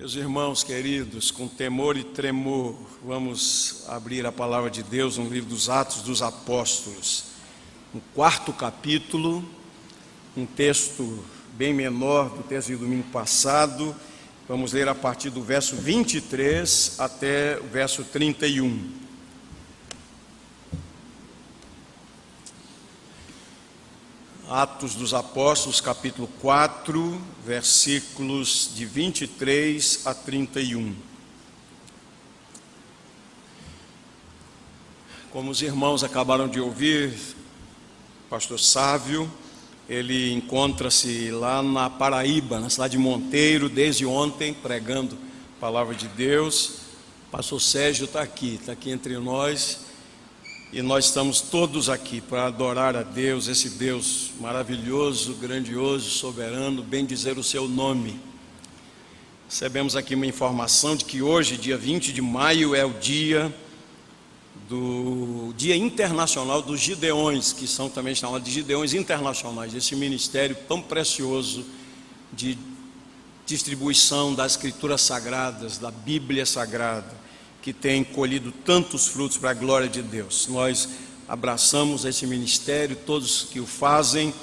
Meus irmãos queridos, com temor e tremor, vamos abrir a palavra de Deus no livro dos Atos dos Apóstolos, no 4º capítulo, um texto bem menor do texto do domingo passado. Vamos ler a partir do verso 23 até o verso 31. Atos dos Apóstolos, capítulo 4, versículos de 23 a 31. Como os irmãos acabaram de ouvir, pastor Sávio, ele encontra-se lá na Paraíba, na cidade de Monteiro, desde ontem, pregando a palavra de Deus. Pastor Sérgio está aqui entre nós. E nós estamos todos aqui para adorar a Deus, esse Deus maravilhoso, grandioso, soberano, bendizer o seu nome. Recebemos aqui uma informação de que hoje, dia 20 de maio, é o Dia Internacional dos Gideões, que são também chamados de Gideões Internacionais, esse ministério tão precioso de distribuição das Escrituras Sagradas, da Bíblia Sagrada, que tem colhido tantos frutos para a glória de Deus. Nós abraçamos esse ministério, todos que o fazem,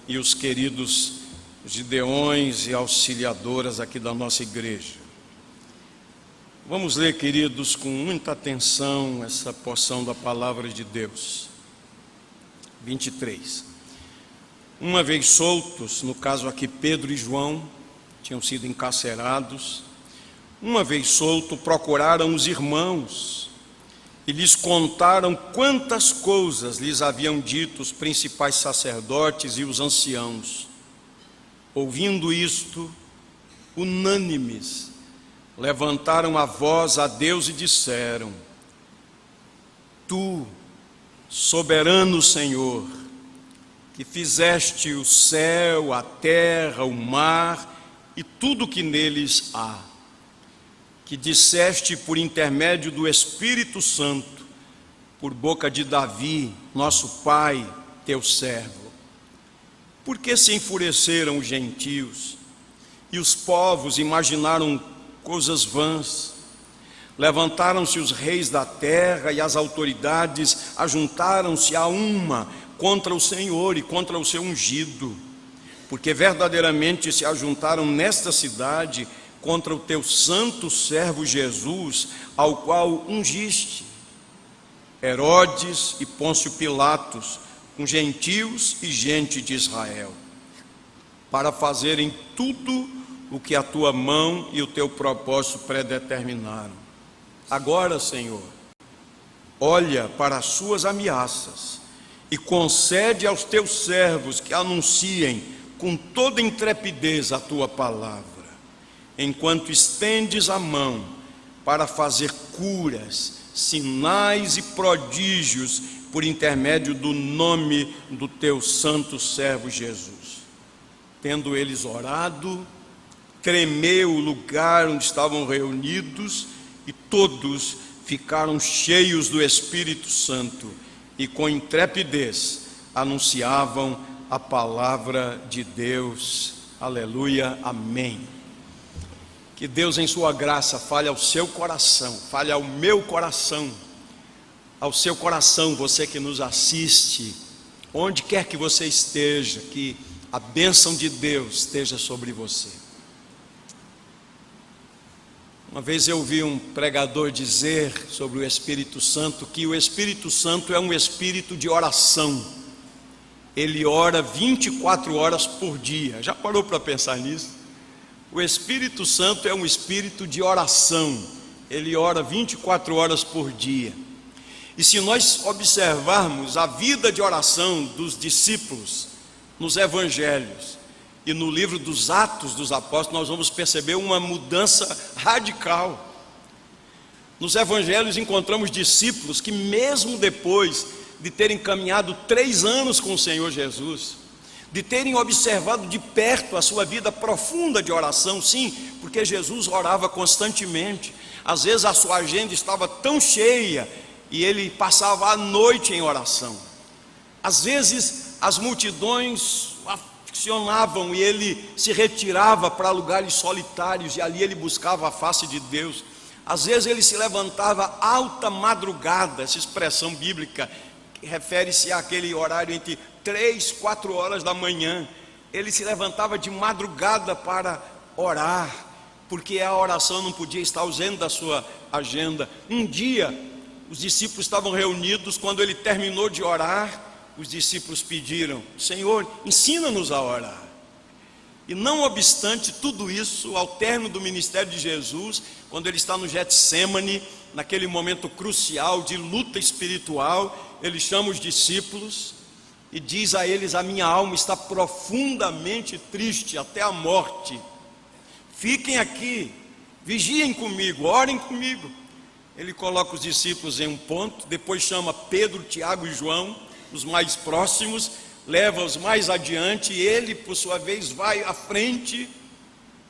e os queridos gideões e auxiliadoras aqui da nossa igreja. Vamos ler, queridos, com muita atenção essa porção da palavra de Deus. 23. Uma vez soltos, no caso aqui Pedro e João, tinham sido encarcerados. Uma vez solto, procuraram os irmãos e lhes contaram quantas coisas lhes haviam dito os principais sacerdotes e os anciãos. Ouvindo isto, unânimes, levantaram a voz a Deus e disseram: Tu, soberano Senhor, que fizeste o céu, a terra, o mar e tudo o que neles há, que disseste por intermédio do Espírito Santo, por boca de Davi, nosso pai, teu servo. Por que se enfureceram os gentios e os povos imaginaram coisas vãs? Levantaram-se os reis da terra e as autoridades ajuntaram-se a uma contra o Senhor e contra o seu ungido, porque verdadeiramente se ajuntaram nesta cidade contra o teu santo servo Jesus, ao qual ungiste. Herodes e Pôncio Pilatos, com gentios e gente de Israel, para fazerem tudo o que a tua mão e o teu propósito predeterminaram. Agora, Senhor, olha para as suas ameaças e concede aos teus servos que anunciem com toda intrepidez a tua palavra, enquanto estendes a mão para fazer curas, sinais e prodígios por intermédio do nome do teu santo servo Jesus. Tendo eles orado, tremeu o lugar onde estavam reunidos e todos ficaram cheios do Espírito Santo e com intrepidez anunciavam a palavra de Deus. Aleluia, amém. Que Deus em sua graça fale ao seu coração, fale ao meu coração, ao seu coração, você que nos assiste, onde quer que você esteja, que a bênção de Deus esteja sobre você. Uma vez eu ouvi um pregador dizer sobre o Espírito Santo, que o Espírito Santo é um espírito de oração. Ele ora 24 horas por dia. Já parou para pensar nisso? O Espírito Santo é um espírito de oração, ele ora 24 horas por dia. E se nós observarmos a vida de oração dos discípulos nos evangelhos e no livro dos Atos dos Apóstolos, nós vamos perceber uma mudança radical. Nos evangelhos encontramos discípulos que, mesmo depois de terem caminhado 3 anos com o Senhor Jesus, de terem observado de perto a sua vida profunda de oração, sim, porque Jesus orava constantemente. Às vezes a sua agenda estava tão cheia e ele passava a noite em oração. Às vezes as multidões ficcionavam e ele se retirava para lugares solitários e ali ele buscava a face de Deus. Às vezes ele se levantava alta madrugada, essa expressão bíblica que refere-se àquele horário entre 3, 4 horas da manhã. Ele se levantava de madrugada para orar, porque a oração não podia estar ausente da sua agenda. Um dia, os discípulos estavam reunidos, quando ele terminou de orar, os discípulos pediram: Senhor, ensina-nos a orar. E não obstante tudo isso, ao término do ministério de Jesus, quando ele está no Getsêmani, naquele momento crucial de luta espiritual, ele chama os discípulos e diz a eles: a minha alma está profundamente triste até a morte. Fiquem aqui, vigiem comigo, orem comigo. Ele coloca os discípulos em um ponto, depois chama Pedro, Tiago e João, os mais próximos, leva os mais adiante, e ele, por sua vez, vai à frente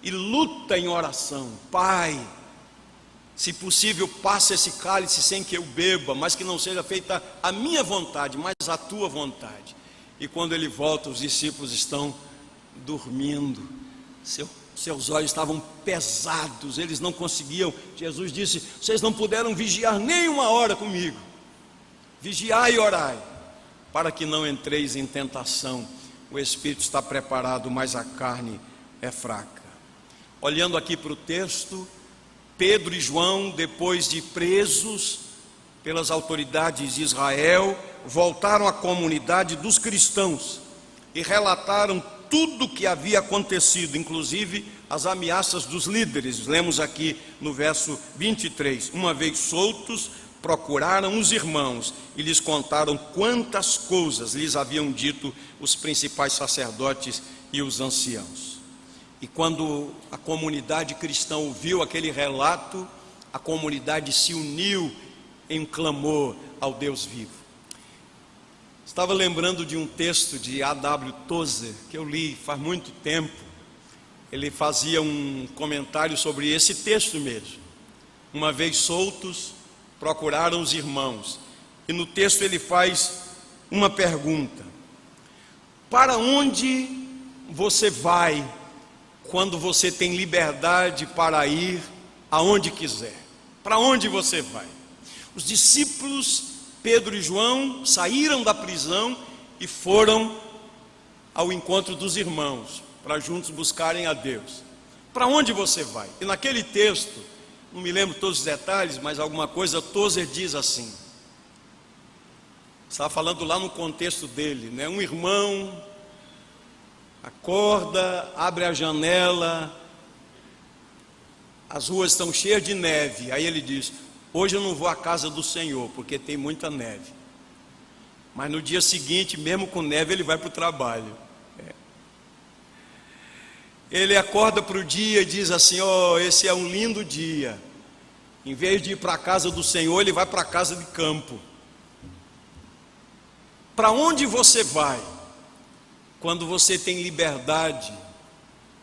e luta em oração. Pai, se possível, passa esse cálice sem que eu beba, mas que não seja feita a minha vontade, mas a tua vontade. E quando ele volta, os discípulos estão dormindo, seus olhos estavam pesados, eles não conseguiam. Jesus disse: vocês não puderam vigiar nem uma hora comigo. Vigiai e orai, para que não entreis em tentação. O espírito está preparado, mas a carne é fraca. Olhando aqui para o texto, Pedro e João, depois de presos pelas autoridades de Israel, voltaram à comunidade dos cristãos e relataram tudo o que havia acontecido, inclusive as ameaças dos líderes. Lemos aqui no verso 23: uma vez soltos, procuraram os irmãos e lhes contaram quantas coisas lhes haviam dito os principais sacerdotes e os anciãos. E quando a comunidade cristã ouviu aquele relato, a comunidade se uniu em clamor ao Deus vivo. Estava lembrando de um texto de A.W. Tozer, que eu li faz muito tempo. Ele fazia um comentário sobre esse texto mesmo. Uma vez soltos, procuraram os irmãos. E no texto ele faz uma pergunta: para onde você vai quando você tem liberdade para ir aonde quiser? Para onde você vai? Os discípulos Pedro e João saíram da prisão e foram ao encontro dos irmãos, para juntos buscarem a Deus. Para onde você vai? E naquele texto, não me lembro todos os detalhes, mas alguma coisa, Tozer diz assim, estava falando lá no contexto dele, né? Um irmão acorda, abre a janela, as ruas estão cheias de neve, aí ele diz: hoje eu não vou à casa do Senhor, porque tem muita neve. Mas no dia seguinte, mesmo com neve, ele vai para o trabalho. Ele acorda para o dia e diz assim: oh, esse é um lindo dia. Em vez de ir para a casa do Senhor, ele vai para a casa de campo. Para onde você vai quando você tem liberdade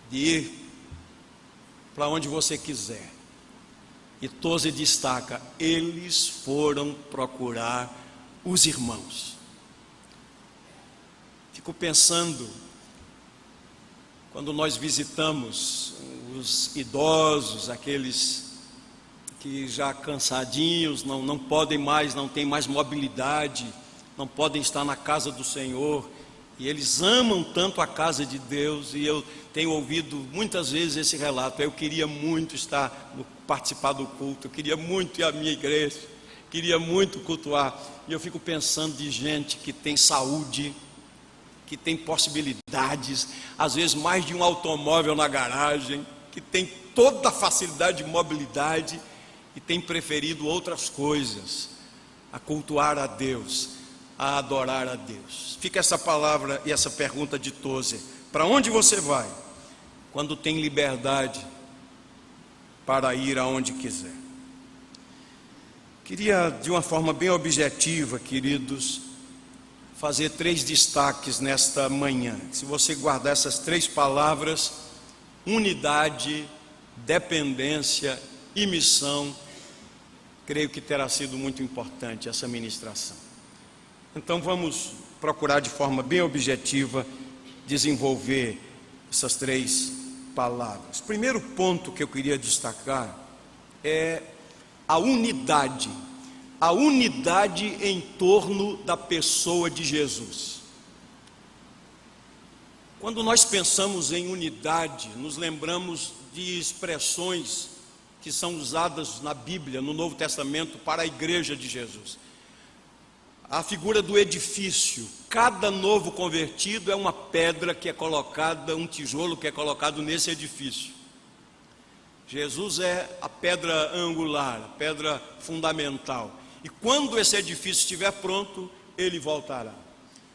de ir para onde você quiser? E Tozer destaca: eles foram procurar os irmãos. Fico pensando, quando nós visitamos os idosos, aqueles que já cansadinhos, não podem mais, não têm mais mobilidade, não podem estar na casa do Senhor, e eles amam tanto a casa de Deus, e eu tenho ouvido muitas vezes esse relato: eu queria muito participar do culto, eu queria muito ir à minha igreja, queria muito cultuar. E eu fico pensando de gente que tem saúde, que tem possibilidades, às vezes mais de um automóvel na garagem, que tem toda a facilidade de mobilidade e tem preferido outras coisas, a cultuar a Deus, a adorar a Deus. Fica essa palavra e essa pergunta de Tozer: para onde você vai quando tem liberdade para ir aonde quiser? Queria, de uma forma bem objetiva, queridos, fazer 3 destaques nesta manhã. Se você guardar essas 3 palavras: unidade, dependência e missão, creio que terá sido muito importante essa ministração. Então vamos procurar de forma bem objetiva desenvolver essas 3 palavras. O primeiro ponto que eu queria destacar é a unidade em torno da pessoa de Jesus. Quando nós pensamos em unidade, nos lembramos de expressões que são usadas na Bíblia, no Novo Testamento, para a igreja de Jesus. A figura do edifício. Cada novo convertido é uma pedra que é colocada, um tijolo que é colocado nesse edifício. Jesus é a pedra angular, a pedra fundamental. E quando esse edifício estiver pronto, ele voltará.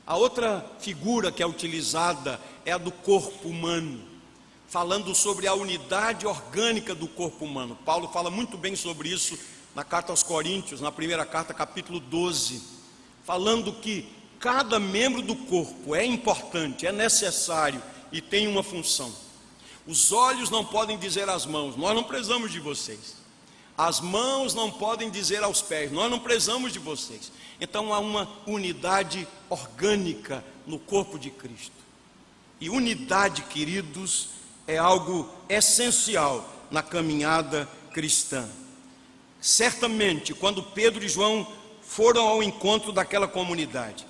A outra figura que é utilizada é a do corpo humano, falando sobre a unidade orgânica do corpo humano. Paulo fala muito bem sobre isso na carta aos Coríntios, na primeira carta, capítulo 12, falando que cada membro do corpo é importante, é necessário e tem uma função. Os olhos não podem dizer às mãos: nós não precisamos de vocês. As mãos não podem dizer aos pés: nós não precisamos de vocês. Então há uma unidade orgânica no corpo de Cristo. E unidade, queridos, é algo essencial na caminhada cristã. Certamente, quando Pedro e João foram ao encontro daquela comunidade,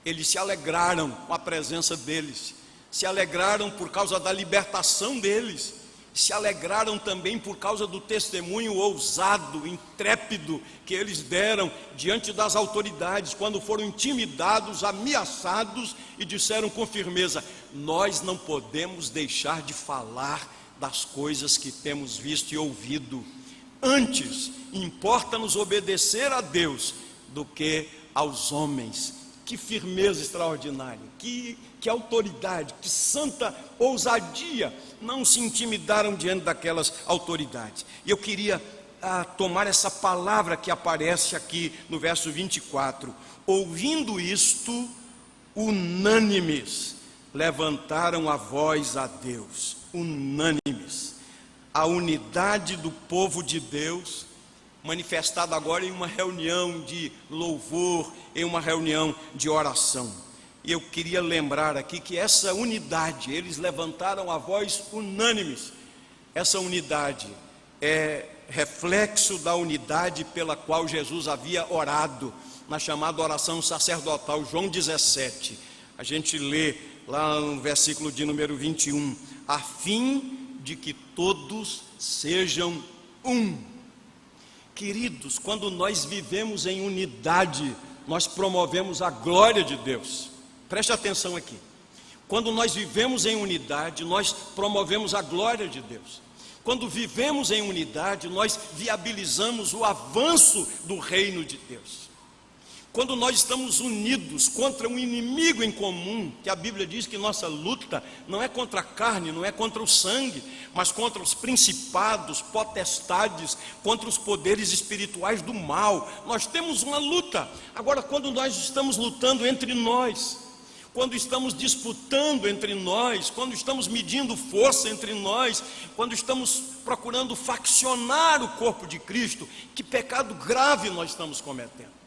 eles se alegraram com a presença deles, se alegraram por causa da libertação deles, se alegraram também por causa do testemunho ousado, intrépido que eles deram diante das autoridades, quando foram intimidados, ameaçados e disseram com firmeza: nós não podemos deixar de falar das coisas que temos visto e ouvido. Antes, importa-nos obedecer a Deus do que aos homens. Que firmeza extraordinária, que autoridade, que santa ousadia. Não se intimidaram diante daquelas autoridades. E eu queria tomar essa palavra que aparece aqui no verso 24. Ouvindo isto, unânimes levantaram a voz a Deus. Unânimes. A unidade do povo de Deus manifestada agora em uma reunião de louvor, em uma reunião de oração. E eu queria lembrar aqui que essa unidade, eles levantaram a voz unânimes. Essa unidade é reflexo da unidade pela qual Jesus havia orado na chamada oração sacerdotal, João 17. A gente lê lá no versículo de número 21, a fim de que todos sejam um. Queridos, quando nós vivemos em unidade, nós promovemos a glória de Deus. Preste atenção aqui. Quando nós vivemos em unidade, nós promovemos a glória de Deus. Quando vivemos em unidade, nós viabilizamos o avanço do reino de Deus. Quando nós estamos unidos contra um inimigo em comum, que a Bíblia diz que nossa luta não é contra a carne, não é contra o sangue, mas contra os principados, potestades, contra os poderes espirituais do mal. Nós temos uma luta. Agora, quando nós estamos lutando entre nós, quando estamos disputando entre nós, quando estamos medindo força entre nós, quando estamos procurando faccionar o corpo de Cristo, que pecado grave nós estamos cometendo.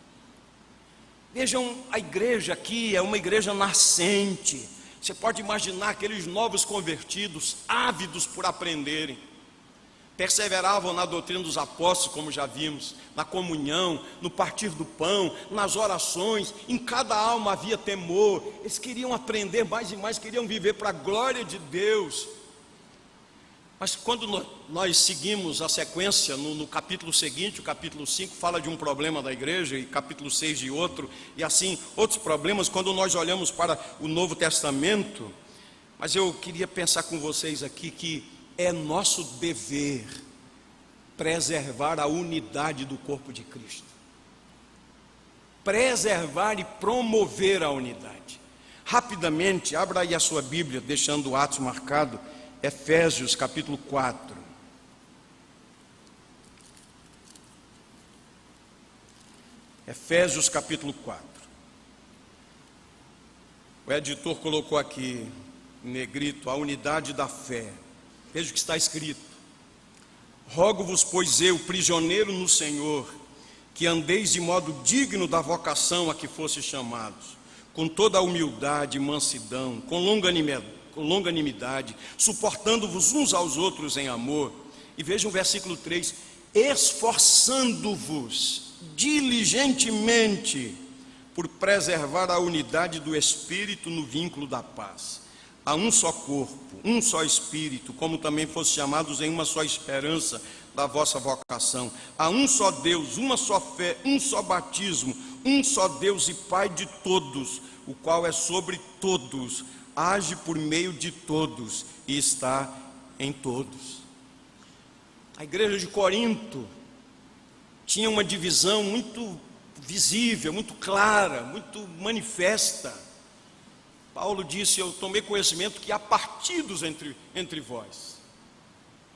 Vejam, a igreja aqui é uma igreja nascente. Você pode imaginar aqueles novos convertidos, ávidos por aprenderem. Perseveravam na doutrina dos apóstolos, como já vimos, na comunhão, no partir do pão, nas orações. Em cada alma havia temor. Eles queriam aprender mais e mais, queriam viver para a glória de Deus. Mas quando nós seguimos a sequência, no capítulo seguinte, o capítulo 5 fala de um problema da igreja, e capítulo 6 de outro, e assim outros problemas, quando nós olhamos para o Novo Testamento. Mas eu queria pensar com vocês aqui que é nosso dever preservar a unidade do corpo de Cristo. Preservar e promover a unidade. Rapidamente, abra aí a sua Bíblia, deixando o Atos marcado, Efésios capítulo 4. Efésios capítulo 4. O editor colocou aqui em negrito a unidade da fé. Veja o que está escrito: rogo-vos, pois eu, prisioneiro no Senhor, que andeis de modo digno da vocação a que fostes chamados, com toda a humildade e mansidão, com longanimidade, suportando-vos uns aos outros em amor. E vejam o versículo 3: esforçando-vos diligentemente por preservar a unidade do Espírito no vínculo da paz. Há um só corpo, um só Espírito, como também fossem chamados em uma só esperança da vossa vocação. Há um só Deus, uma só fé, um só batismo, um só Deus e Pai de todos, o qual é sobre todos, age por meio de todos e está em todos. A igreja de Corinto tinha uma divisão muito visível, muito clara, muito manifesta. Paulo disse: eu tomei conhecimento que há partidos entre vós.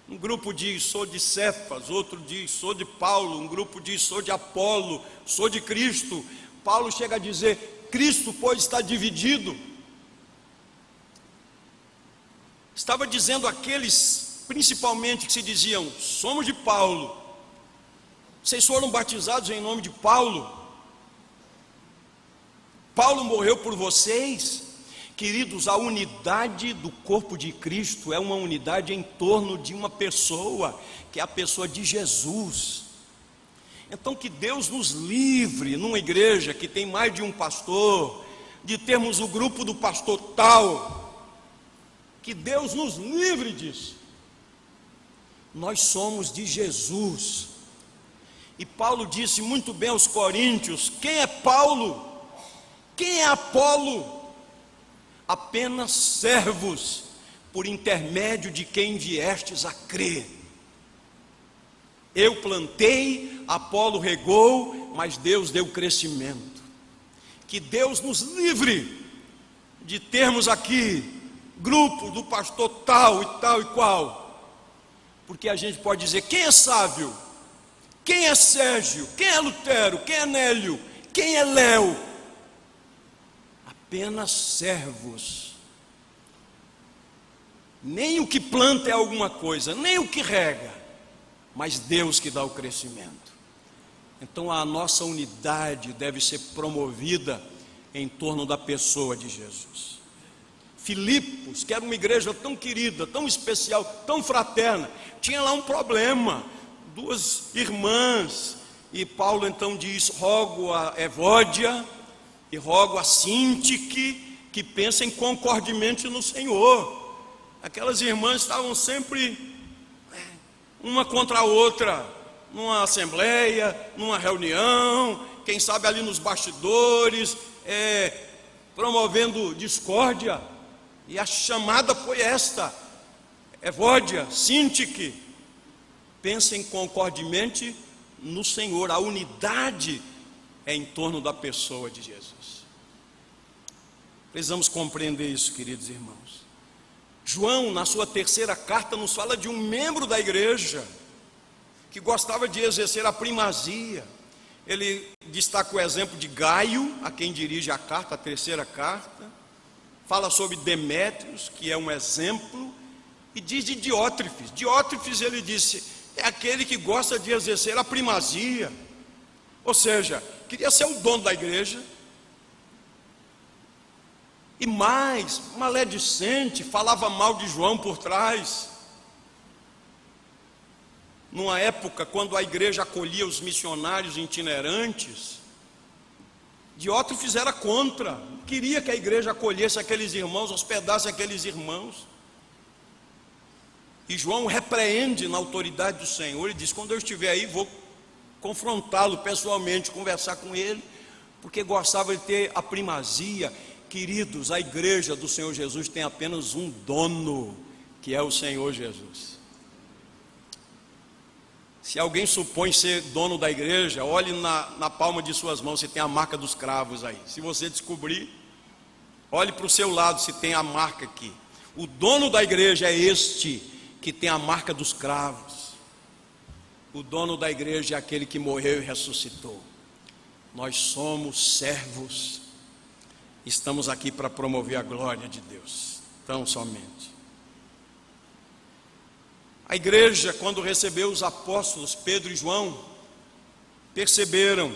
Um grupo diz: sou de Cefas, outro diz: sou de Paulo, um grupo diz: sou de Apolo, sou de Cristo. Paulo chega a dizer: Cristo, pois, está dividido. Estava dizendo àqueles, principalmente, que se diziam: somos de Paulo. Vocês foram batizados em nome de Paulo. Paulo morreu por vocês. Queridos, a unidade do corpo de Cristo é uma unidade em torno de uma pessoa, que é a pessoa de Jesus. Então, que Deus nos livre, numa igreja que tem mais de um pastor, de termos o grupo do pastor tal. Que Deus nos livre disso. Nós somos de Jesus. E Paulo disse muito bem aos coríntios: quem é Paulo? Quem é Apolo? Apenas servos, por intermédio de quem viestes a crer. Eu plantei, Apolo regou, mas Deus deu crescimento. Que Deus nos livre de termos aqui grupo do pastor tal e tal e qual, porque a gente pode dizer: quem é Sávio? Quem é Sérgio? Quem é Lutero? Quem é Nélio? Quem é Léo? Apenas servos. Nem o que planta é alguma coisa, nem o que rega, mas Deus que dá o crescimento. Então a nossa unidade deve ser promovida em torno da pessoa de Jesus. Filipos, que era uma igreja tão querida, tão especial, tão fraterna, tinha lá um problema, duas irmãs, e Paulo então diz: rogo a Evódia e rogo a Sintique que pensem concordemente no Senhor. Aquelas irmãs estavam sempre uma contra a outra, numa assembleia, numa reunião, quem sabe ali nos bastidores, promovendo discórdia. E a chamada foi esta: Evódia, Sintique, pensem concordemente no Senhor. A unidade é em torno da pessoa de Jesus. Precisamos compreender isso, queridos irmãos. João, na sua terceira carta, nos fala de um membro da igreja que gostava de exercer a primazia. Ele destaca o exemplo de Gaio, a quem dirige a carta, a terceira carta. Fala sobre Demétrios, que é um exemplo, e diz de Diótrefes. Diótrefes, ele disse, é aquele que gosta de exercer a primazia, ou seja, queria ser o dono da igreja, e mais, maledicente, falava mal de João por trás. Numa época quando a igreja acolhia os missionários itinerantes, Diótrefes era contra, não queria que a igreja acolhesse aqueles irmãos, hospedasse aqueles irmãos. E João repreende na autoridade do Senhor e diz: quando eu estiver aí, vou confrontá-lo pessoalmente, conversar com ele, porque gostava de ter a primazia. Queridos, a igreja do Senhor Jesus tem apenas um dono, que é o Senhor Jesus. Se alguém supõe ser dono da igreja, olhe na palma de suas mãos se tem a marca dos cravos aí. Se você descobrir, olhe para o seu lado se tem a marca aqui. O dono da igreja é este que tem a marca dos cravos. O dono da igreja é aquele que morreu e ressuscitou. Nós somos servos. Estamos aqui para promover a glória de Deus, tão somente. A igreja, quando recebeu os apóstolos Pedro e João, perceberam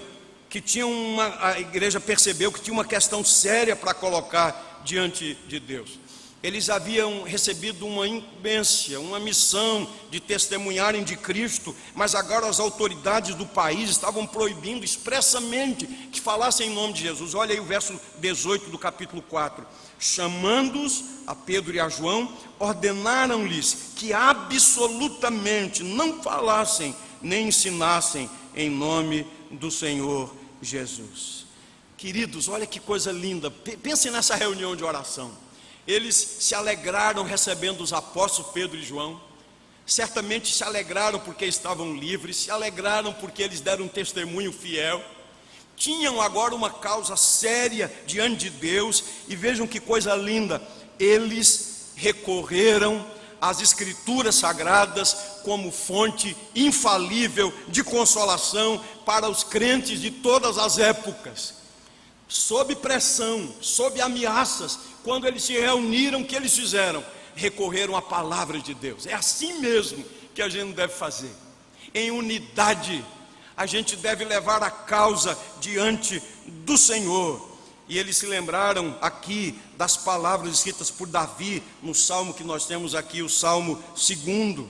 a igreja percebeu que tinha uma questão séria para colocar diante de Deus. Eles haviam recebido uma incumbência, uma missão de testemunharem de Cristo, mas agora as autoridades do país estavam proibindo expressamente que falassem em nome de Jesus. Olha aí o verso 18 do capítulo 4. Chamando-os, a Pedro e a João, ordenaram-lhes que absolutamente não falassem nem ensinassem em nome do Senhor Jesus. Queridos, olha que coisa linda. Pensem nessa reunião de oração. Eles se alegraram recebendo os apóstolos Pedro e João. Certamente se alegraram porque estavam livres, se alegraram porque eles deram um testemunho fiel. Tinham agora uma causa séria diante de Deus. E vejam que coisa linda, eles recorreram às Escrituras Sagradas como fonte infalível de consolação para os crentes de todas as épocas. Sob pressão, sob ameaças, quando eles se reuniram, o que eles fizeram? Recorreram à palavra de Deus. É assim mesmo que a gente deve fazer. Em unidade, a gente deve levar a causa diante do Senhor. E eles se lembraram aqui das palavras escritas por Davi, no salmo que nós temos aqui, o Salmo 2.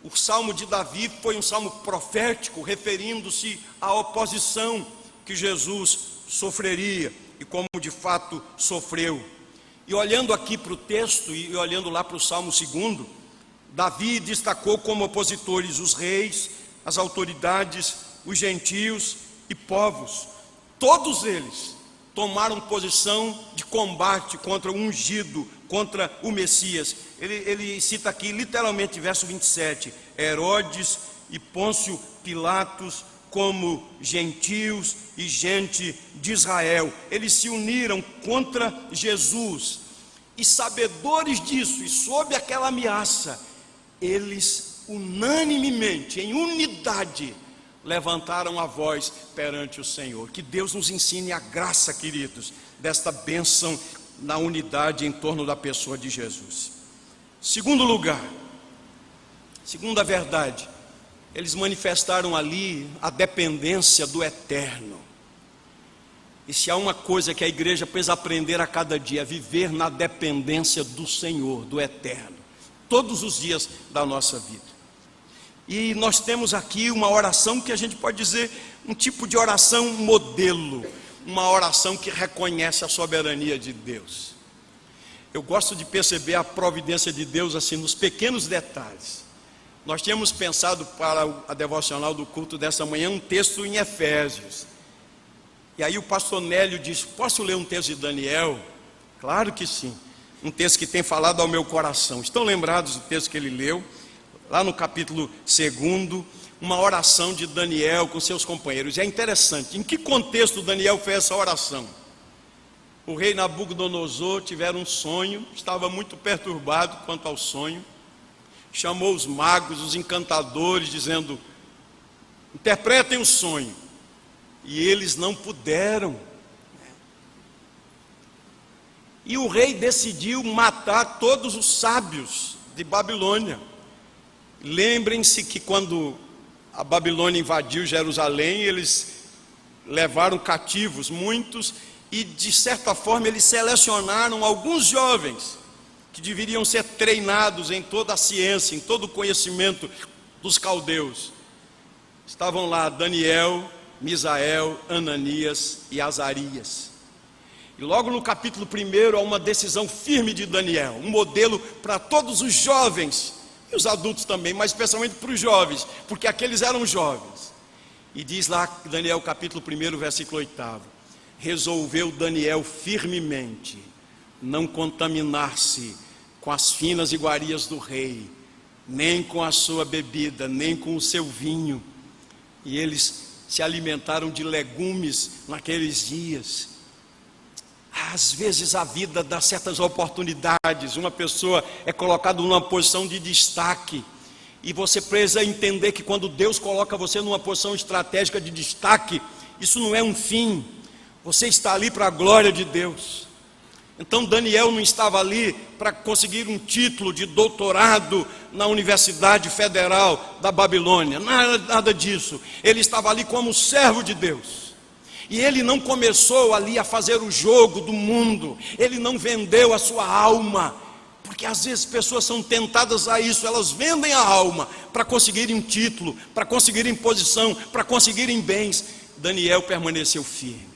O salmo de Davi foi um salmo profético, referindo-se à oposição que Jesus sofreria, e como de fato sofreu. E olhando aqui para o texto, e olhando lá para o Salmo 2, Davi destacou como opositores os reis, as autoridades, os gentios e povos. Todos eles tomaram posição de combate contra o ungido, contra o Messias. Ele cita aqui literalmente verso 27, Herodes e Pôncio Pilatos como gentios e gente de Israel. Eles se uniram contra Jesus, e sabedores disso, e sob aquela ameaça, eles unanimemente, em unidade, levantaram a voz perante o Senhor. Que Deus nos ensine a graça, queridos, desta bênção na unidade em torno da pessoa de Jesus. Segundo lugar, segunda verdade, eles manifestaram ali a dependência do eterno. E se há uma coisa que a igreja precisa aprender a cada dia, é viver na dependência do Senhor, do eterno, todos os dias da nossa vida. E nós temos aqui uma oração que a gente pode dizer, um tipo de oração modelo, uma oração que reconhece a soberania de Deus. Eu gosto de perceber a providência de Deus assim nos pequenos detalhes. Nós tínhamos pensado para a devocional do culto dessa manhã um texto em Efésios. E aí o pastor Nélio disse: posso ler um texto de Daniel? Claro que sim, um texto que tem falado ao meu coração. Estão lembrados do texto que ele leu? Lá no capítulo 2, uma oração de Daniel com seus companheiros. E é interessante, em que contexto Daniel fez essa oração? O rei Nabucodonosor tivera um sonho, estava muito perturbado quanto ao sonho. Chamou os magos, os encantadores, dizendo: interpretem o sonho. E eles não puderam. E o rei decidiu matar todos os sábios de Babilônia. Lembrem-se que quando a Babilônia invadiu Jerusalém, eles levaram cativos muitos, e de certa forma eles selecionaram alguns jovens que deveriam ser treinados em toda a ciência, em todo o conhecimento dos caldeus. Estavam lá Daniel, Misael, Ananias e Azarias. E logo no capítulo 1 há uma decisão firme de Daniel, um modelo para todos os jovens, e os adultos também, mas especialmente para os jovens, porque aqueles eram jovens. E diz lá, Daniel capítulo 1, versículo 8, resolveu Daniel firmemente não contaminar-se com as finas iguarias do rei, nem com a sua bebida, nem com o seu vinho. E eles se alimentaram de legumes naqueles dias. Às vezes a vida dá certas oportunidades, uma pessoa é colocada numa posição de destaque, e você precisa entender que quando Deus coloca você numa posição estratégica de destaque, isso não é um fim, você está ali para a glória de Deus. Então Daniel não estava ali para conseguir um título de doutorado na Universidade Federal da Babilônia, nada disso. Ele estava ali como servo de Deus, E ele não começou ali a fazer o jogo do mundo, ele não vendeu a sua alma, porque às vezes pessoas são tentadas a isso, elas vendem a alma para conseguirem um título, para conseguirem posição, para conseguirem bens. Daniel permaneceu firme.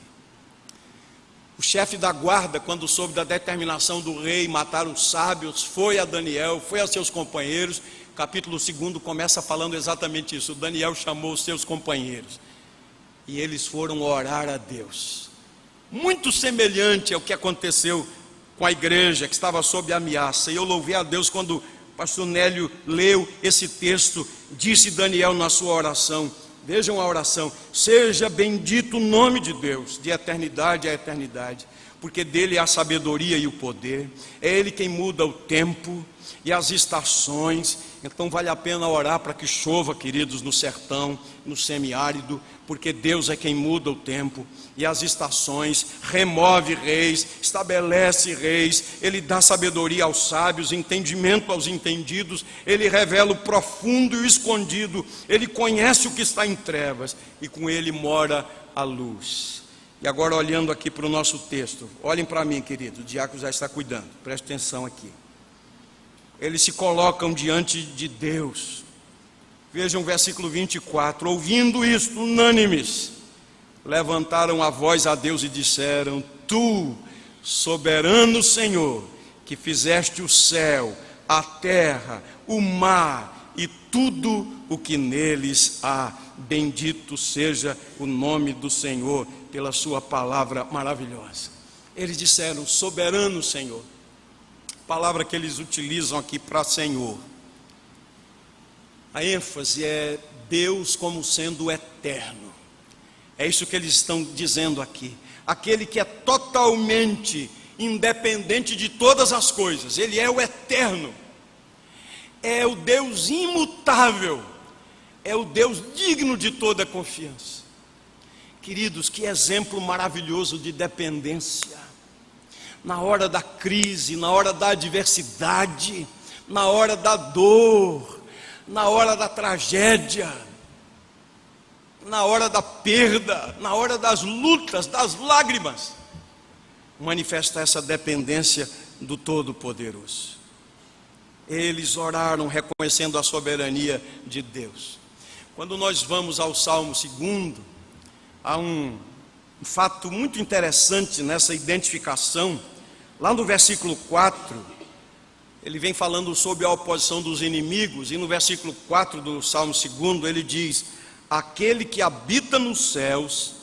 O chefe da guarda, quando soube da determinação do rei matar os sábios, foi a Daniel, foi a seus companheiros. Capítulo 2 começa falando exatamente isso. Daniel chamou os seus companheiros e eles foram orar a Deus. Muito semelhante ao que aconteceu com a igreja que estava sob ameaça. E eu louvei a Deus quando o pastor Nélio leu esse texto. Disse Daniel na sua oração, vejam a oração: seja bendito o nome de Deus, de eternidade a eternidade, porque dele é a sabedoria e o poder, é ele quem muda o tempo e as estações. Então vale a pena orar para que chova, queridos, no sertão, no semiárido, porque Deus é quem muda o tempo e as estações, remove reis, estabelece reis, ele dá sabedoria aos sábios, entendimento aos entendidos, ele revela o profundo e o escondido, ele conhece o que está em trevas e com ele mora a luz. E agora, olhando aqui para o nosso texto, olhem para mim, querido, o diácono já está cuidando, preste atenção aqui. Eles se colocam diante de Deus. Vejam o versículo 24: ouvindo isto, unânimes, levantaram a voz a Deus e disseram: tu, soberano Senhor, que fizeste o céu, a terra, o mar e tudo o que neles há, bendito seja o nome do Senhor pela sua palavra maravilhosa. Eles disseram: soberano Senhor. Palavra que eles utilizam aqui para Senhor. A ênfase é Deus como sendo eterno. É isso que eles estão dizendo aqui. Aquele que é totalmente independente de todas as coisas. Ele é o eterno. É o Deus imutável. É o Deus digno de toda confiança. Queridos, que exemplo maravilhoso de dependência. Na hora da crise, na hora da adversidade, na hora da dor, na hora da tragédia, na hora da perda, na hora das lutas, das lágrimas, manifesta essa dependência do Todo-Poderoso. Eles oraram reconhecendo a soberania de Deus. Quando nós vamos ao Salmo 2, há um fato muito interessante nessa identificação. Lá no versículo 4, ele vem falando sobre a oposição dos inimigos, e no versículo 4 do Salmo 2, ele diz: aquele que habita nos céus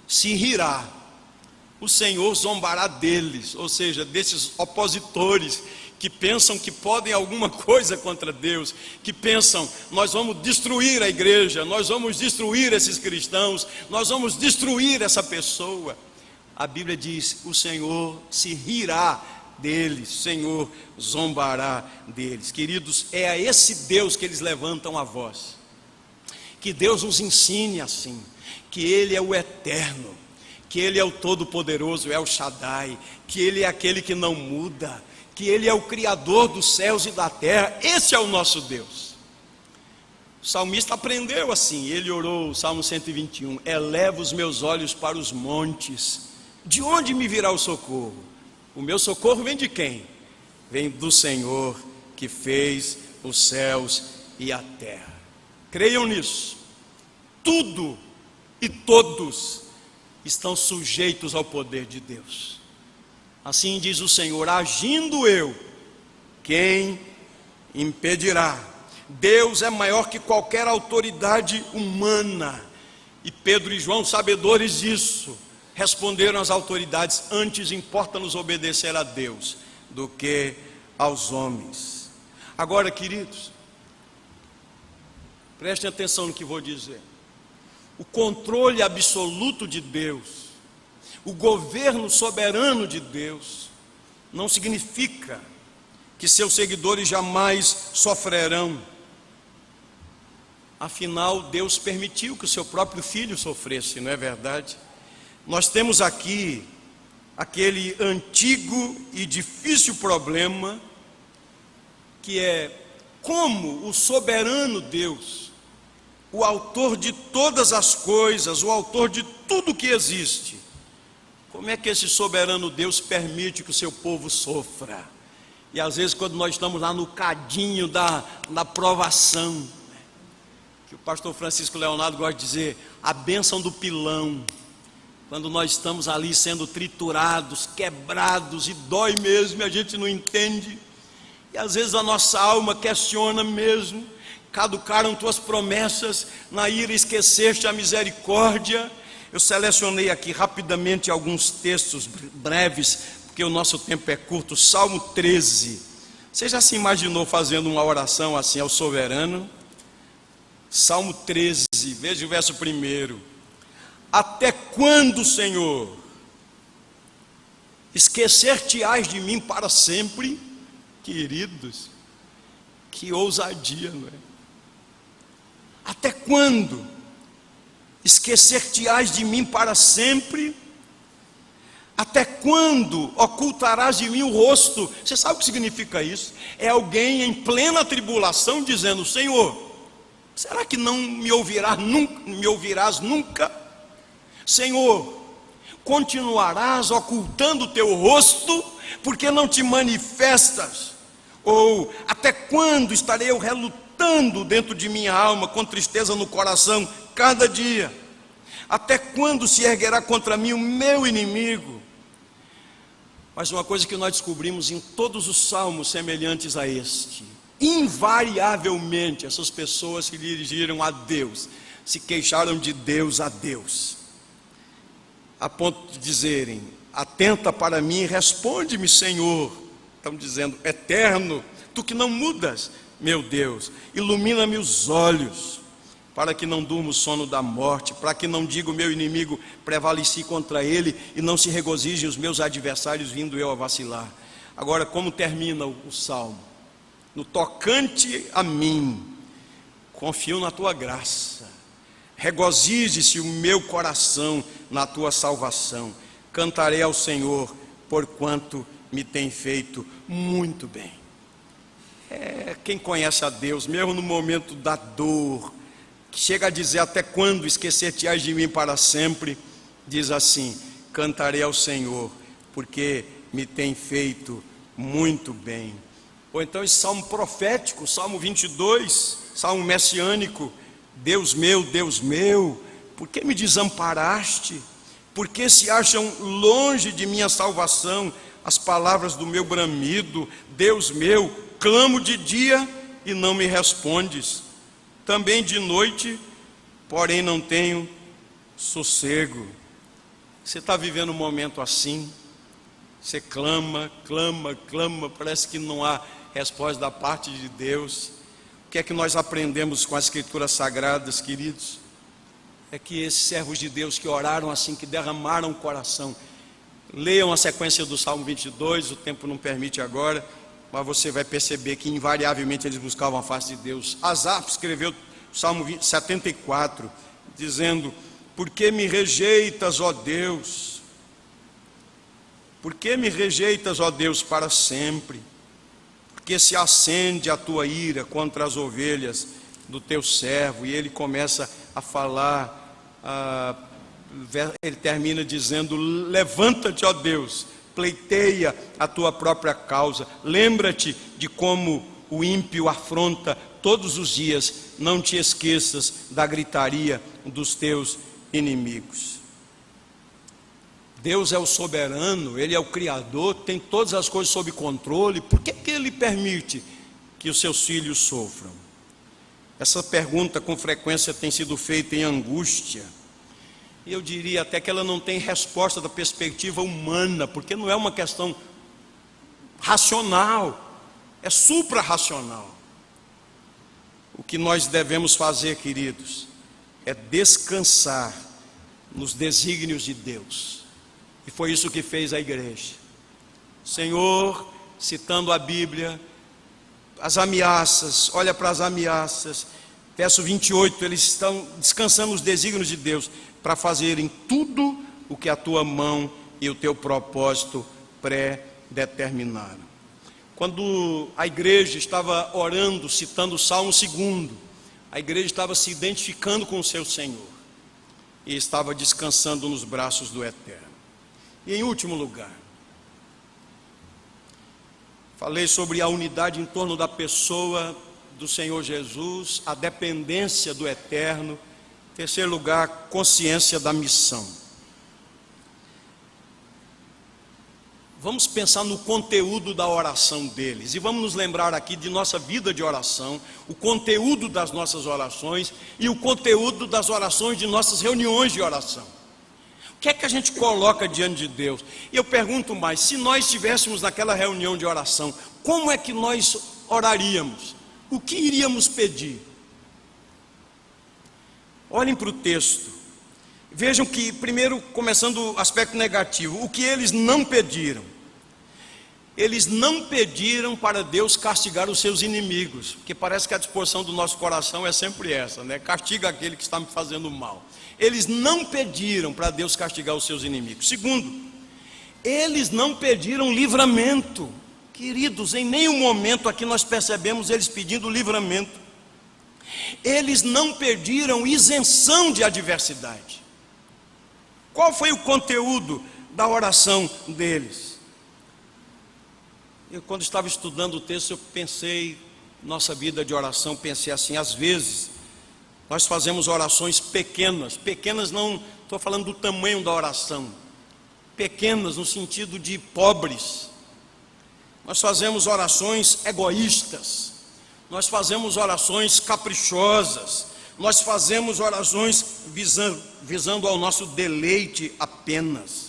se rirá, o Senhor zombará deles, ou seja, desses opositores que pensam que podem alguma coisa contra Deus, que pensam: nós vamos destruir a igreja, nós vamos destruir esses cristãos, nós vamos destruir essa pessoa. A Bíblia diz: o Senhor se rirá deles, o Senhor zombará deles. Queridos, é a esse Deus que eles levantam a voz. Que Deus nos ensine assim, que Ele é o eterno, que Ele é o Todo-Poderoso, é o Shaddai, que Ele é aquele que não muda, que Ele é o Criador dos céus e da terra. Esse é o nosso Deus. O salmista aprendeu assim, ele orou, o Salmo 121, eleva os meus olhos para os montes, de onde me virá o socorro? O meu socorro vem de quem? Vem do Senhor que fez os céus e a terra. Creiam nisso. Tudo e todos estão sujeitos ao poder de Deus. Assim diz o Senhor: agindo eu, quem impedirá? Deus é maior que qualquer autoridade humana. E Pedro e João, sabedores disso, responderam às autoridades: antes importa-nos obedecer a Deus do que aos homens. Agora, queridos, prestem atenção no que vou dizer. O controle absoluto de Deus, o governo soberano de Deus, não significa que seus seguidores jamais sofrerão. Afinal, Deus permitiu que o seu próprio filho sofresse, não é verdade? Nós temos aqui aquele antigo e difícil problema, que é como o soberano Deus o autor de todas as coisas, o autor de tudo que existe, como é que esse soberano Deus permite que o seu povo sofra? E às vezes quando nós estamos lá no cadinho da provação, que o pastor Francisco Leonardo gosta de dizer, a bênção do pilão, quando nós estamos ali sendo triturados, quebrados, e dói mesmo, e a gente não entende, e às vezes a nossa alma questiona mesmo, caducaram tuas promessas, na ira esqueceste a misericórdia. Eu selecionei aqui rapidamente alguns textos breves, porque o nosso tempo é curto. Salmo 13, você já se imaginou fazendo uma oração assim ao soberano? Salmo 13, veja o verso 1. Até quando, Senhor, esquecer-te-ás de mim para sempre? Queridos, que ousadia, não é? Até quando esquecer-te-ás de mim para sempre? Até quando ocultarás de mim o rosto? Você sabe o que significa isso? É alguém em plena tribulação dizendo: Senhor, será que não me ouvirás nunca? Senhor, continuarás ocultando o teu rosto, porque não te manifestas? Ou até quando estarei eu relutando dentro de minha alma, com tristeza no coração, cada dia? Até quando se erguerá contra mim o meu inimigo? Mas uma coisa que nós descobrimos em todos os salmos semelhantes a este: invariavelmente essas pessoas se dirigiram a Deus, se queixaram de Deus a Deus, a ponto de dizerem: atenta para mim e responde-me, Senhor. Estão dizendo: eterno, tu que não mudas, meu Deus, ilumina-me os olhos, para que não durma o sono da morte, para que não diga o meu inimigo, prevaleci contra ele, e não se regozijem os meus adversários, vindo eu a vacilar. Agora, como termina o salmo? No tocante a mim, confio na tua graça, regozije-se o meu coração na tua salvação, cantarei ao Senhor, porquanto me tem feito muito bem. Quem conhece a Deus, mesmo no momento da dor, que chega a dizer: até quando esquecer-te-ás de mim para sempre, diz assim: cantarei ao Senhor, porque me tem feito muito bem. Ou então esse salmo profético, Salmo 22, salmo messiânico: Deus meu, por que me desamparaste? Por que se acham longe de minha salvação as palavras do meu bramido? Deus meu, clamo de dia e não me respondes, também de noite, porém não tenho sossego. Você está vivendo um momento assim? Você clama, parece que não há resposta da parte de Deus. O que é que nós aprendemos com as Escrituras Sagradas, queridos? É que esses servos de Deus que oraram assim, que derramaram o coração, leiam a sequência do Salmo 22, o tempo não permite agora, mas você vai perceber que invariavelmente eles buscavam a face de Deus. Asaf escreveu o Salmo 74, dizendo: por que me rejeitas, ó Deus? Por que me rejeitas, ó Deus, para sempre? Porque se acende a tua ira contra as ovelhas do teu servo. E ele começa a falar, ele termina dizendo: levanta-te, ó Deus, pleiteia a tua própria causa, lembra-te de como o ímpio afronta todos os dias, não te esqueças da gritaria dos teus inimigos. Deus é o soberano, Ele é o Criador, tem todas as coisas sob controle. Por que Ele permite que os seus filhos sofram? Essa pergunta com frequência tem sido feita em angústia, e eu diria até que ela não tem resposta da perspectiva humana, porque não é uma questão racional, é supra-racional. O que nós devemos fazer, queridos, é descansar nos desígnios de Deus, e foi isso que fez a igreja. Senhor, citando a Bíblia, as ameaças, olha para as ameaças, verso 28, eles estão descansando nos desígnios de Deus, para fazerem tudo o que a tua mão e o teu propósito pré-determinaram. Quando a igreja estava orando, citando o Salmo 2, A igreja estava se identificando com o seu Senhor e estava descansando nos braços do Eterno. E em último lugar, falei sobre a unidade em torno da pessoa do Senhor Jesus, a dependência do Eterno. Em terceiro lugar, consciência da missão. Vamos pensar no conteúdo da oração deles e vamos nos lembrar aqui de nossa vida de oração, o conteúdo das nossas orações e o conteúdo das orações de nossas reuniões de oração. O que é que a gente coloca diante de Deus? E eu pergunto mais, se nós estivéssemos naquela reunião de oração, como é que nós oraríamos? O que iríamos pedir? Olhem para o texto. Vejam que, primeiro, começando o aspecto negativo, o que eles não pediram. Eles não pediram para Deus castigar os seus inimigos, porque parece que a disposição do nosso coração é sempre essa, né? Castiga aquele que está me fazendo mal. Eles não pediram para Deus castigar os seus inimigos. Segundo, eles não pediram livramento. Queridos, em nenhum momento aqui nós percebemos eles pedindo livramento. Eles não pediram isenção de adversidade. Qual foi o conteúdo da oração deles? Eu, quando estava estudando o texto, eu pensei, nossa vida de oração, pensei assim, às vezes, nós fazemos orações pequenas não estou falando do tamanho da oração, pequenas no sentido de pobres. Nós fazemos orações egoístas, nós fazemos orações caprichosas, nós fazemos orações visando ao nosso deleite apenas.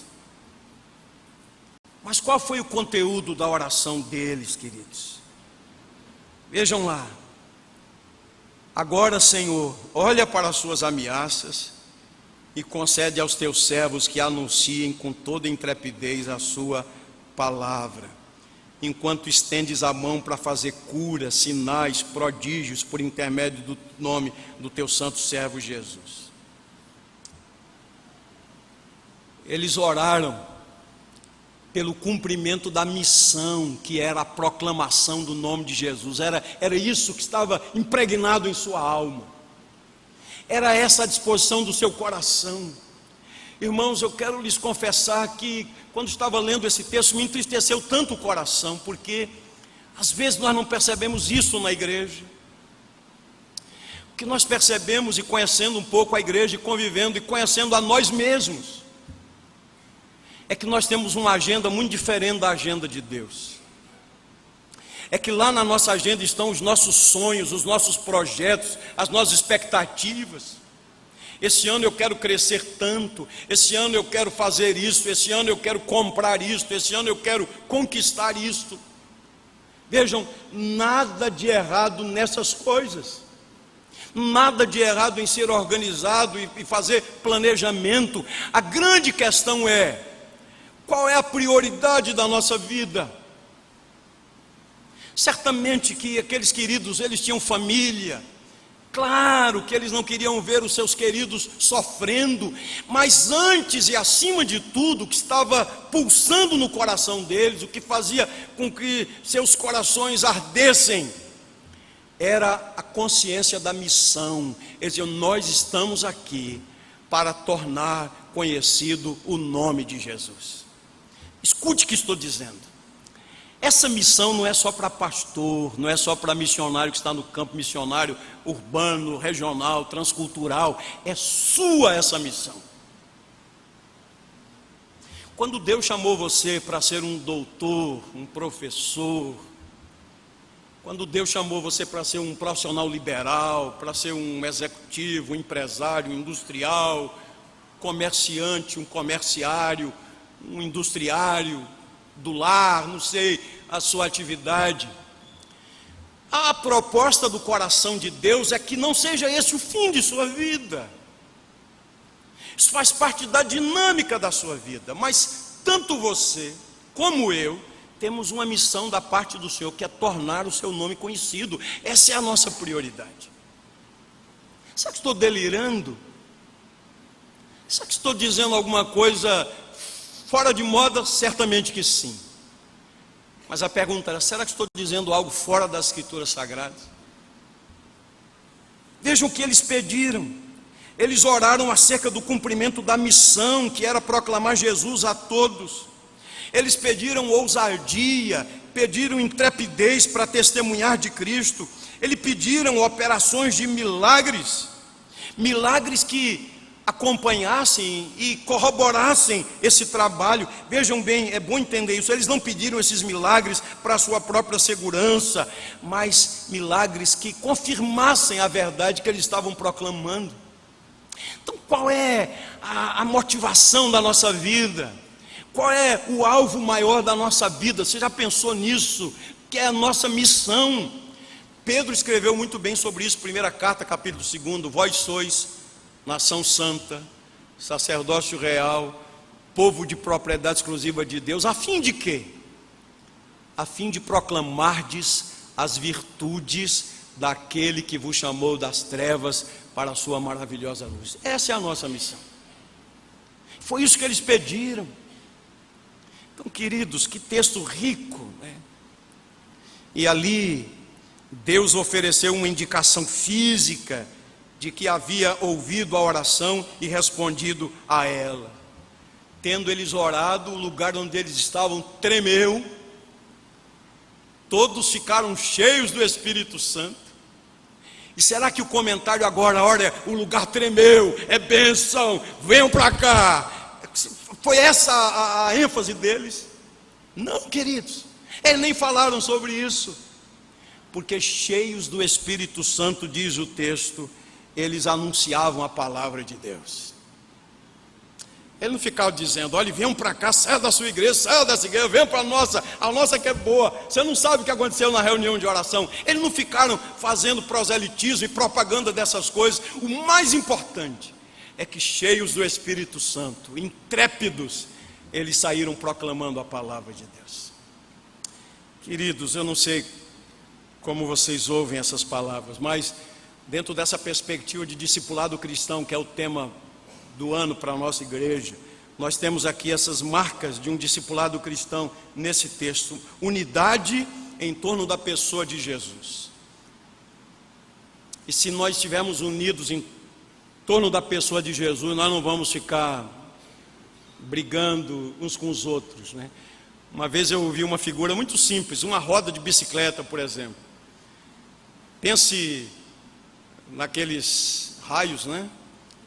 Mas qual foi o conteúdo da oração deles, queridos? Vejam lá. Agora, Senhor, olha para as suas ameaças e concede aos teus servos que anunciem com toda intrepidez a sua palavra, enquanto estendes a mão para fazer curas, sinais, prodígios, por intermédio do nome do teu santo servo Jesus. Eles oraram pelo cumprimento da missão, que era a proclamação do nome de Jesus. Era isso que estava impregnado em sua alma. Era essa a disposição do seu coração. Irmãos, eu quero lhes confessar que quando estava lendo esse texto me entristeceu tanto o coração, porque às vezes nós não percebemos isso na igreja. O que nós percebemos, e conhecendo um pouco a igreja, e convivendo e conhecendo a nós mesmos, é que nós temos uma agenda muito diferente da agenda de Deus. É que lá na nossa agenda estão os nossos sonhos, os nossos projetos, as nossas expectativas. Esse ano eu quero crescer tanto, esse ano eu quero fazer isso, esse ano eu quero comprar isto, esse ano eu quero conquistar isto. Vejam, nada de errado nessas coisas, nada de errado em ser organizado e fazer planejamento. A grande questão é, qual é a prioridade da nossa vida? Certamente que aqueles queridos, eles tinham família. Claro que eles não queriam ver os seus queridos sofrendo, mas antes e acima de tudo, o que estava pulsando no coração deles, o que fazia com que seus corações ardessem, era a consciência da missão. Eles diziam, nós estamos aqui para tornar conhecido o nome de Jesus. Escute o que estou dizendo. Essa missão não é só para pastor, não é só para missionário que está no campo missionário urbano, regional, transcultural. É sua essa missão. Quando Deus chamou você para ser um doutor, um professor, quando Deus chamou você para ser um profissional liberal, para ser um executivo, um empresário, um industrial, comerciante, um comerciário, um industriário do lar, não sei, a sua atividade, a proposta do coração de Deus é que não seja esse o fim de sua vida. Isso faz parte da dinâmica da sua vida, mas tanto você como eu temos uma missão da parte do Senhor, que é tornar o seu nome conhecido. Essa é a nossa prioridade. Será que estou delirando? Será que estou dizendo alguma coisa fora de moda? Certamente que sim. Mas a pergunta era, será que estou dizendo algo fora das Escrituras Sagradas? Vejam o que eles pediram. Eles oraram acerca do cumprimento da missão, que era proclamar Jesus a todos. Eles pediram ousadia, pediram intrepidez para testemunhar de Cristo. Eles pediram operações de milagres, milagres que acompanhassem e corroborassem esse trabalho. Vejam bem, é bom entender isso. Eles não pediram esses milagres para a sua própria segurança, mas milagres que confirmassem a verdade que eles estavam proclamando. Então, qual é a motivação da nossa vida? Qual é o alvo maior da nossa vida? Você já pensou nisso? Que é a nossa missão. Pedro escreveu muito bem sobre isso, primeira carta, capítulo 2: vós sois nação santa, sacerdócio real, povo de propriedade exclusiva de Deus, a fim de quê? A fim de proclamardes as virtudes daquele que vos chamou das trevas para a sua maravilhosa luz. Essa é a nossa missão. Foi isso que eles pediram. Então, queridos, que texto rico, né? E ali Deus ofereceu uma indicação física de que havia ouvido a oração e respondido a ela. Tendo eles orado, o lugar onde eles estavam tremeu, todos ficaram cheios do Espírito Santo. E será que o comentário agora, olha, o lugar tremeu, é bênção, venham para cá, foi essa a ênfase deles? Não, queridos, eles nem falaram sobre isso, porque cheios do Espírito Santo, diz o texto, eles anunciavam a palavra de Deus. Ele não ficava dizendo: olha, venham para cá, saia da sua igreja, saia dessa igreja, venham para a nossa que é boa. Você não sabe o que aconteceu na reunião de oração. Eles não ficaram fazendo proselitismo e propaganda dessas coisas. O mais importante é que, cheios do Espírito Santo, intrépidos, eles saíram proclamando a palavra de Deus. Queridos, eu não sei como vocês ouvem essas palavras, mas dentro dessa perspectiva de discipulado cristão, que é o tema do ano para a nossa igreja, nós temos aqui essas marcas de um discipulado cristão nesse texto: unidade em torno da pessoa de Jesus. E se nós estivermos unidos em torno da pessoa de Jesus, nós não vamos ficar brigando uns com os outros, né? Uma vez eu ouvi uma figura muito simples, uma roda de bicicleta, por exemplo. Pense naqueles raios, né?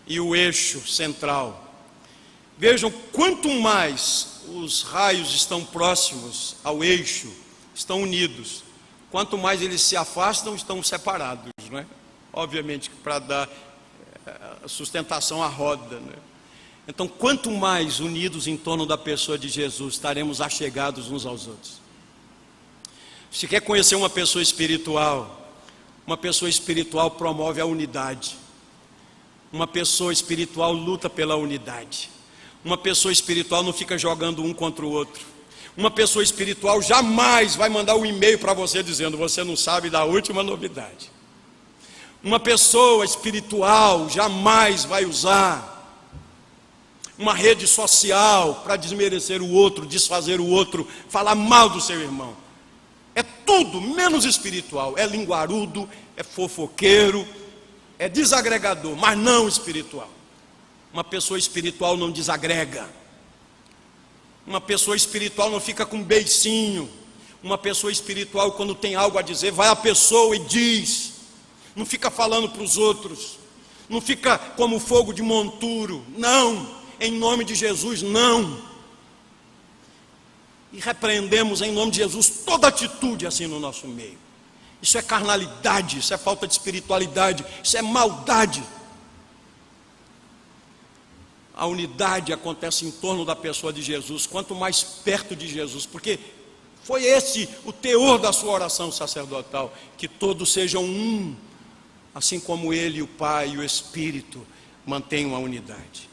E o eixo central. Vejam, quanto mais os raios estão próximos ao eixo, estão unidos, quanto mais eles se afastam, estão separados, não é? Obviamente, para dar sustentação à roda, né? Então, quanto mais unidos em torno da pessoa de Jesus, estaremos achegados uns aos outros. Se quer conhecer uma pessoa espiritual promove a unidade. Uma pessoa espiritual luta pela unidade. Uma pessoa espiritual não fica jogando um contra o outro. Uma pessoa espiritual jamais vai mandar um e-mail para você dizendo: você não sabe da última novidade. Uma pessoa espiritual jamais vai usar uma rede social para desmerecer o outro, desfazer o outro, falar mal do seu irmão. É tudo menos espiritual. É linguarudo, é fofoqueiro, é desagregador, mas não espiritual. Uma pessoa espiritual não desagrega. Uma pessoa espiritual não fica com beicinho. Uma pessoa espiritual, quando tem algo a dizer, vai à pessoa e diz. Não fica falando para os outros. Não fica como fogo de monturo. Não, em nome de Jesus, não. E repreendemos em nome de Jesus toda atitude assim no nosso meio. Isso é carnalidade, isso é falta de espiritualidade, isso é maldade. A unidade acontece em torno da pessoa de Jesus, quanto mais perto de Jesus, porque foi esse o teor da sua oração sacerdotal, que todos sejam um, assim como Ele, o Pai e o Espírito mantenham a unidade.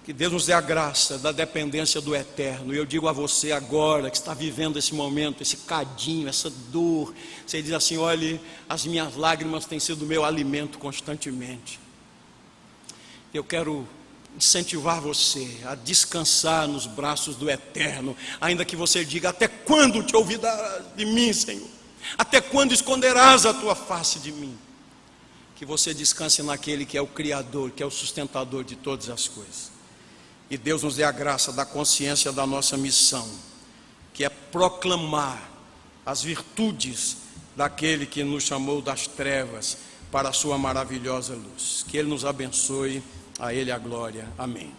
Que Deus nos dê a graça da dependência do eterno. E eu digo a você agora, que está vivendo esse momento, esse cadinho, essa dor, você diz assim: olhe, as minhas lágrimas têm sido meu alimento constantemente. Eu quero incentivar você a descansar nos braços do eterno, ainda que você diga: até quando te ouvidarás de mim, Senhor? Até quando esconderás a tua face de mim? que você descanse naquele que é o Criador, que é o sustentador de todas as coisas. E Deus nos dê a graça da consciência da nossa missão, que é proclamar as virtudes daquele que nos chamou das trevas para a sua maravilhosa luz. Que Ele nos abençoe, a Ele a glória. Amém.